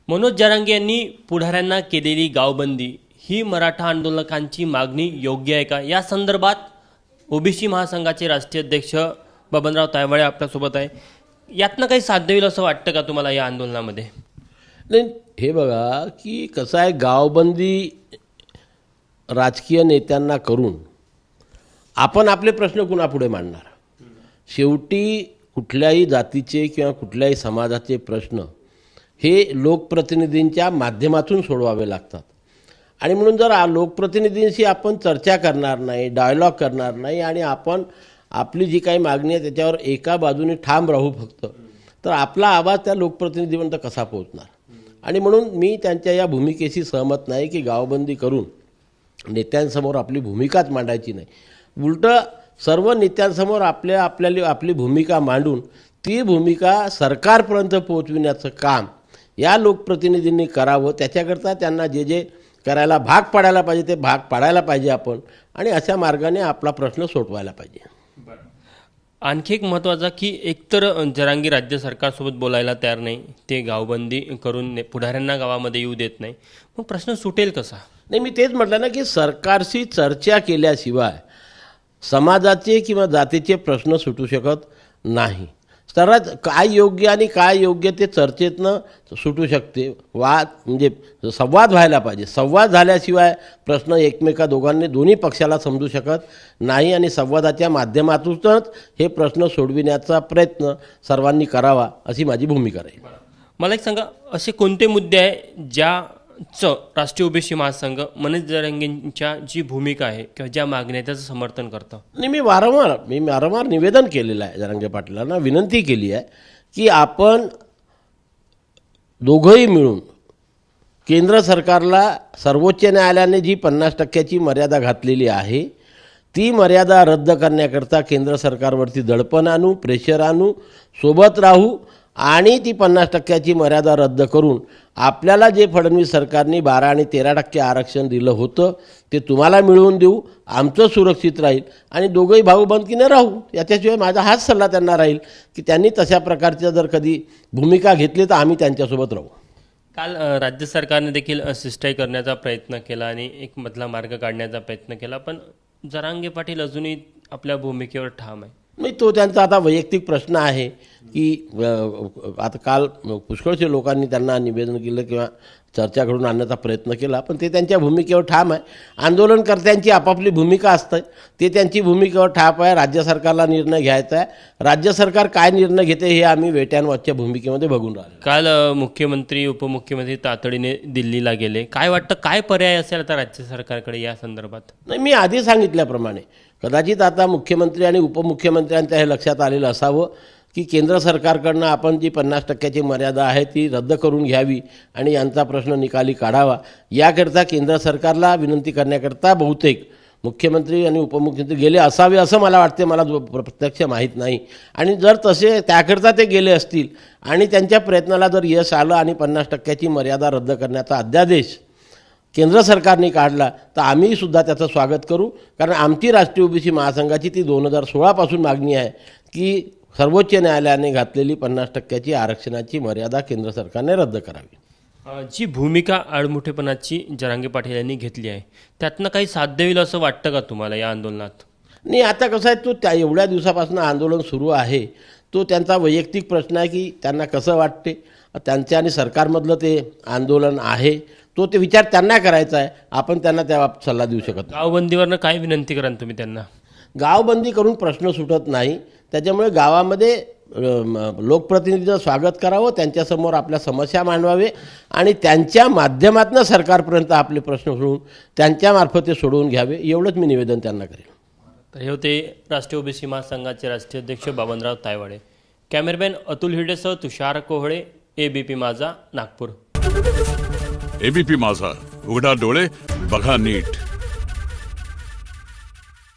मनोज जरांगे यांनी पुढाऱ्यांना केलेली गावबंदी ही मराठा आंदोलकांची मागणी योग्य आहे का? या संदर्भात ओबीसी महासंघाचे राष्ट्रीय अध्यक्ष बबनराव तायवाळे आपल्यासोबत आहे. यातनं काही साध्य होईल असं वाटतं का तुम्हाला या आंदोलनामध्ये? नाही, हे बघा की कसं आहे, गावबंदी राजकीय नेत्यांना करून आपण आपले प्रश्न कुणापुढे मांडणार? शेवटी कुठल्याही जातीचे किंवा कुठल्याही समाजाचे प्रश्न हे लोकप्रतिनिधींच्या माध्यमातून सोडवावे लागतात. आणि म्हणून जर लोकप्रतिनिधींशी आपण चर्चा करणार नाही, डायलॉग करणार नाही आणि आपण आपली जी काही मागणी आहे त्याच्यावर एका बाजूने ठाम राहू फक्त, तर आपला आवाज त्या लोकप्रतिनिधीपर्यंत कसा पोहोचणार? आणि म्हणून मी त्यांच्या या भूमिकेशी सहमत नाही की गावबंदी करून नेत्यांसमोर आपली भूमिकाच मांडायची नाही. उलटं सर्व नेत्यांसमोर आपली भूमिका मांडून ती भूमिका सरकारपर्यंत पोहोचविण्याचं काम या लोकप्रतिनिधींनी करावं. त्याच्याकरता त्यांना जे जे करायला भाग पाडायला पाहिजे ते भाग पाडायला पाहिजे आपण, आणि अशा मार्गाने आपला प्रश्न सोडवायला पाहिजे. आणखी एक महत्त्वाचा की एकतर जरांगे राज्य सरकारसोबत बोलायला तयार नाही, ते गावबंदी करून पुढाऱ्यांना गावामध्ये येऊ देत नाही. मग प्रश्न सुटेल कसा? नाही, मी तेच म्हटलं ना की सरकारशी चर्चा केल्याशिवाय समाजाचे किंवा जातीचे प्रश्न सुटू शकत नाही. सर्वात काय योग्य आणि काय योग्य ते चर्चेतनं सुटू शकते. म्हणजे संवाद व्हायला पाहिजे. संवाद झाल्याशिवाय प्रश्न दोन्ही पक्षाला समजू शकत नाही, आणि संवादाच्या माध्यमातूनच हे प्रश्न सोडविण्याचा प्रयत्न सर्वांनी करावा अशी माझी भूमिका राहील. मला एक सांगा, असे कोणते मुद्दे आहे ज्याचं राष्ट्रीय ओबीसी महासंघ मनोज जरांगेंच्या जी भूमिका आहे किंवा ज्या मागण्या त्याचं समर्थन करतं? आणि मी वारंवार निवेदन केलेलं आहे, जरांगे पाटलांना विनंती केली आहे की आपण दोघंही मिळून केंद्र सरकारला सर्वोच्च न्यायालयाने जी 50% मर्यादा घातलेली आहे ती मर्यादा रद्द करण्याकरता केंद्र सरकारवरती दडपण आणू, प्रेशर आणू, सोबत राहू आणि ती 50% मर्यादा रद्द करून आपल्याला जे फडणवीस सरकारने 12 आणि 13% आरक्षण दिलं होतं ते तुम्हाला मिळवून देऊ, आमचं सुरक्षित राहील आणि दोघंही भाऊबंदकीने राहू. याच्याशिवाय माझा हाच सल्ला त्यांना राहील की त्यांनी तशा प्रकारच्या जर कधी भूमिका घेतली तर आम्ही त्यांच्यासोबत राहू. काल राज्य सरकारने देखील शिष्टाई करण्याचा प्रयत्न केला आणि एक मधला मार्ग काढण्याचा प्रयत्न केला, पण जरांगे पाटील अजूनही आपल्या भूमिकेवर ठाम आहे. नाही, तो त्यांचा आता वैयक्तिक प्रश्न आहे की आता काल पुष्कळशे लोकांनी त्यांना निवेदन केलं किंवा चर्चा घडून आणण्याचा प्रयत्न केला, पण ते त्यांच्या भूमिकेवर ठाम आहे. आंदोलनकर्त्यांची आपापली भूमिका असते, ते त्यांची भूमिकेवर ठाम आहे. राज्य सरकारला निर्णय घ्यायचा आहे. राज्य सरकार काय निर्णय घेते हे आम्ही वेट अँड वॉचच्या भूमिकेमध्ये बघून राहिलो. काल मुख्यमंत्री उपमुख्यमंत्री तातडीने दिल्लीला गेले. काय वाटतं, काय पर्याय असेल आता राज्य सरकारकडे या संदर्भात? नाही, मी आधी सांगितल्याप्रमाणे कदाचित आता मुख्यमंत्री आणि उपमुख्यमंत्र्यांच्या हे लक्षात आलेलं असावं की केंद्र सरकारकडनं आपण जी 50% मर्यादा आहे ती रद्द करून घ्यावी आणि यांचा प्रश्न निकाली काढावा. याकरता केंद्र सरकारला विनंती करण्याकरता बहुतेक मुख्यमंत्री आणि उपमुख्यमंत्री गेले असावे असं मला वाटते. मला प्रत्यक्ष माहीत नाही, आणि जर तसे त्याकरता ते गेले असतील आणि त्यांच्या प्रयत्नाला जर यश आलं आणि 50% मर्यादा रद्द करण्याचा अध्यादेश केंद्र सरकारने काढला तर आम्ही सुद्धा त्याचं स्वागत करू. कारण आमची राष्ट्रीय ओबीसी महासंघाची ती 2016 मागणी आहे की सर्वोच्च न्यायालयाने घातलेली 50% आरक्षणाची मर्यादा केंद्र सरकारने रद्द करावी. जी भूमिका आडमुठेपणाची जरांगे पाटील यांनी घेतली आहे त्यातनं काही साध्य होईल असं वाटतं का तुम्हाला या आंदोलनात? नाही, आता कसं आहे, तो त्या एवढ्या दिवसापासून आंदोलन सुरू आहे, तो त्यांचा वैयक्तिक प्रश्न आहे की त्यांना कसं वाटते. त्यांच्या आणि सरकारमधलं ते आंदोलन आहे, तो ते विचार त्यांना करायचा आहे. आपण त्यांना त्या बाबतीत सल्ला देऊ शकत नाही. गावबंदीवरनं काय विनंती कराल तुम्ही त्यांना? गावबंदी करून प्रश्न सुटत नाही. त्याच्यामुळे गावामध्ये लोकप्रतिनिधीचं स्वागत करावं, त्यांच्यासमोर आपल्या समस्या मांडवावे आणि त्यांच्या माध्यमातून सरकारपर्यंत आपले प्रश्न सोडवून त्यांच्यामार्फत ते सोडवून घ्यावे, एवढंच मी निवेदन त्यांना करेन. तर हे होते राष्ट्रीय ओबीसी महासंघाचे राष्ट्रीय अध्यक्ष बबनराव तायवाळे. कॅमेरामॅन अतुल हिरडेसह तुषार कोहळे, एबीपी माझा, नागपूर. एबीपी माझा, उघडा डोळे बघा नीट.